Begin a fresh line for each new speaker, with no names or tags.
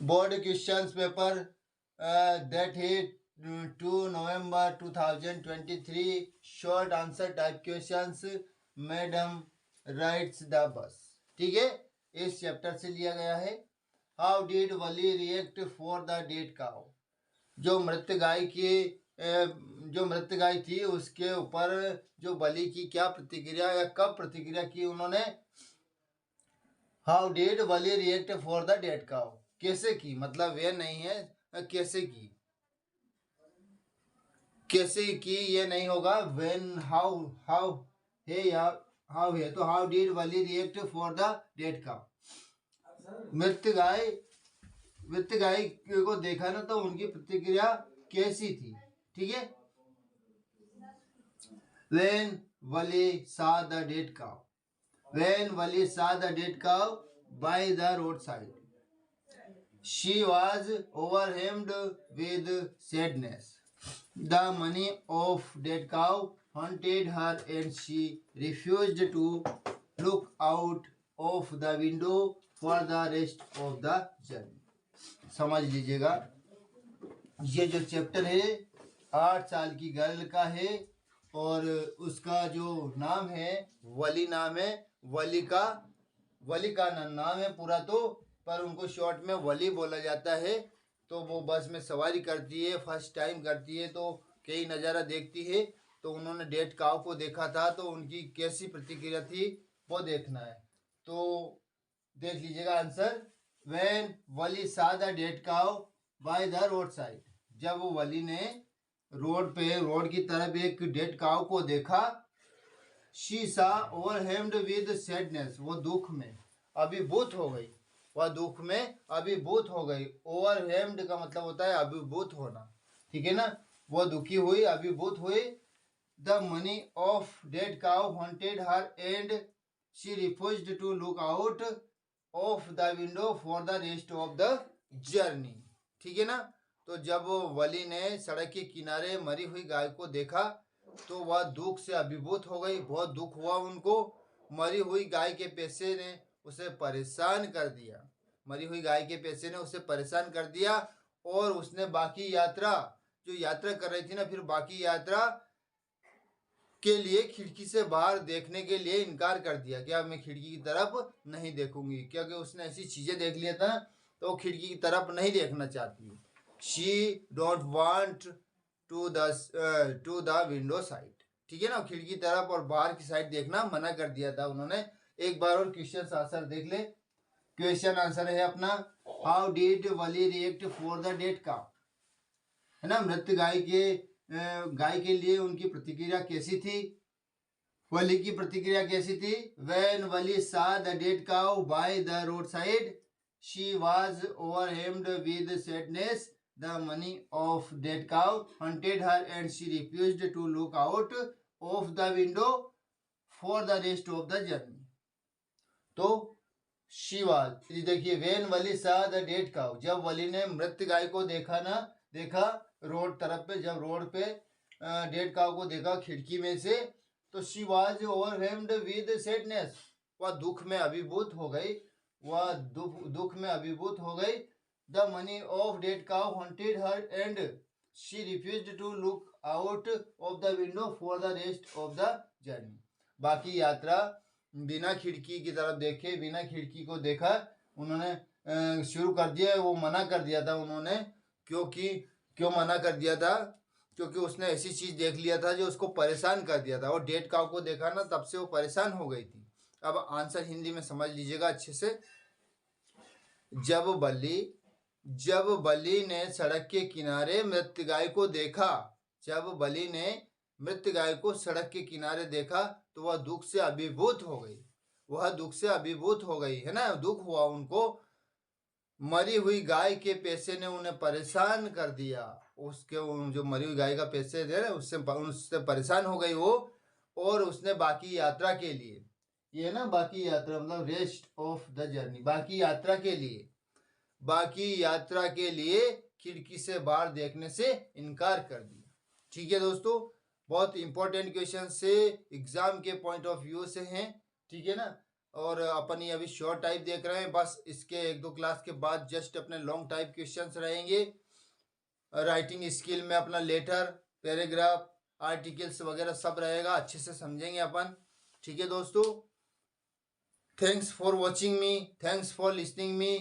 Board questions paper that hit 2 November 2023 short answer type questions madam rights the bus. ठीक है, इस chapter से लिया गया है। How did Wali react for the dead cow, जो मृत गाय की जो मृत गाय थी उसके ऊपर जो बलि की क्या प्रतिक्रिया या कब प्रतिक्रिया की उन्होंने। How did Wali react for the dead cow, कैसे की, मतलब वे नहीं है, कैसे की, कैसे की ये नहीं होगा। व्हेन, हाउ, हाउ है या हाउ है, तो how did Wali react for the dead cow, मृत गाय को देखा ना तो उनकी प्रतिक्रिया कैसी थी। ठीक है, when Wali saw the dead cow, when Wali saw the dead cow by the roadside, she was overwhelmed with sadness. The money of dead cow haunted her and she refused to look out of the window for the rest of the journey. समझ लीजिएगा, ये जो chapter है 8 साल की girl का है और उसका जो नाम है वली नाम है। वली का नाम है पूरा तो, पर उनको शॉर्ट में वली बोला जाता है। तो वो बस में सवारी करती है, फर्स्ट टाइम करती है, तो कई नज़ारा देखती है। तो उन्होंने डेड काव को देखा था, तो उनकी कैसी प्रतिक्रिया थी वो देखना है। तो देख लीजिएगा answer. When Valli saw the dead काव बाय द रोड साइड, जब वो वली ने रोड की तरफ एक डेड काव को देखा। शी सा ओवरहेम्ड विद सैडनेस, वो दुख में अभिभूत हो गई, वह दुख में अभिभूत हो गई। ओवरहेम्ड का मतलब होता है अभिभूत होना, ठीक है ना। वो दुखी हुई, अभिभूत हुई। The money of dead cow haunted her and she refused to look out of the window for the rest of the journey. ठीक है ना। तो जब वली ने सड़क के किनारे मरी हुई गाय को देखा तो वह दुख से अभिभूत हो गई, बहुत दुख हुआ उनको। मरी हुई गाय के पैसे ने उसे परेशान कर दिया, मरी हुई गाय के पैसे ने उसे परेशान कर दिया। और उसने बाकी यात्रा, जो यात्रा कर रही थी ना, फिर बाकी यात्रा के लिए खिड़की से बाहर देखने के लिए इनकार कर दिया कि अब मैं खिड़की की तरफ नहीं देखूंगी, क्योंकि उसने ऐसी चीजें देख लिया था तो वो खिड़की की तरफ नहीं देखना चाहती। She don't want to the window side, ठीक है ना। खिड़की की तरफ और बाहर की साइड देखना मना कर दिया था उन्होंने। एक बार और क्वेश्चन आंसर देख ले। क्वेश्चन आंसर है अपना, how did Wali react for the dead cow, है ना। मृत गाय के लिए उनकी प्रतिक्रिया कैसी थी, वली की प्रतिक्रिया कैसी थी। When Valli saw the dead cow by the road side she was overwhelmed with sadness. The money of dead cow haunted her and she refused to look out of the window for the rest of the journey. तो she was, देखिए, when Valli saw the dead cow, जब वली ने मृत गाय को देखा road तरफ पे, जब रोड पे डेड काउ को देखा खिड़की में से, तो she was overwhelmed with sadness, वह दुख में अभिभूत हो गई, वह दुख में अभिभूत हो गई। The money of dead cow haunted her and she refused to look out of the window for the rest of the journey. बाकी यात्रा बिना खिड़की की तरफ देखे, बिना खिड़की को देखा उन्होंने शुरू कर दिया। वो मना कर दिया था उन्होंने, क्यों मना कर दिया था, क्योंकि उसने ऐसी चीज देख लिया था जो उसको परेशान कर दिया था। और डेड काउ को देखा ना, तब से वो परेशान हो गई थी। अब आंसर हिंदी में समझ लीजिएगा अच्छे से। जब बलि ने सड़क के किनारे मृत गाय को देखा, जब बलि ने मृत गाय को सड़क के किनारे देखा तो वह दुख से अभिभूत हो गई, वह दुख से अभिभूत हो गई, है ना। दुख हुआ उनको, मरी हुई गाय के पैसे ने उन्हें परेशान कर दिया। उसके जो मरी हुई गाय का पैसे थे ना, उससे परेशान हो गई वो। और उसने बाकी यात्रा के लिए, ये ना बाकी यात्रा मतलब रेस्ट ऑफ द जर्नी, बाकी यात्रा के लिए खिड़की से बाहर देखने से इनकार कर दिया। ठीक है दोस्तों, बहुत इंपॉर्टेंट क्वेश्चन से एग्जाम के पॉइंट ऑफ व्यू से हैं, ठीक है ना। और अपन ये अभी शॉर्ट टाइप देख रहे हैं, बस इसके 1-2 क्लास के बाद जस्ट अपने लॉन्ग टाइप क्वेश्चंस रहेंगे। राइटिंग स्किल में अपना लेटर, पैराग्राफ, आर्टिकल्स वगैरह सब रहेगा, अच्छे से समझेंगे अपन। ठीक है दोस्तों, thanks for watching me, thanks for listening me.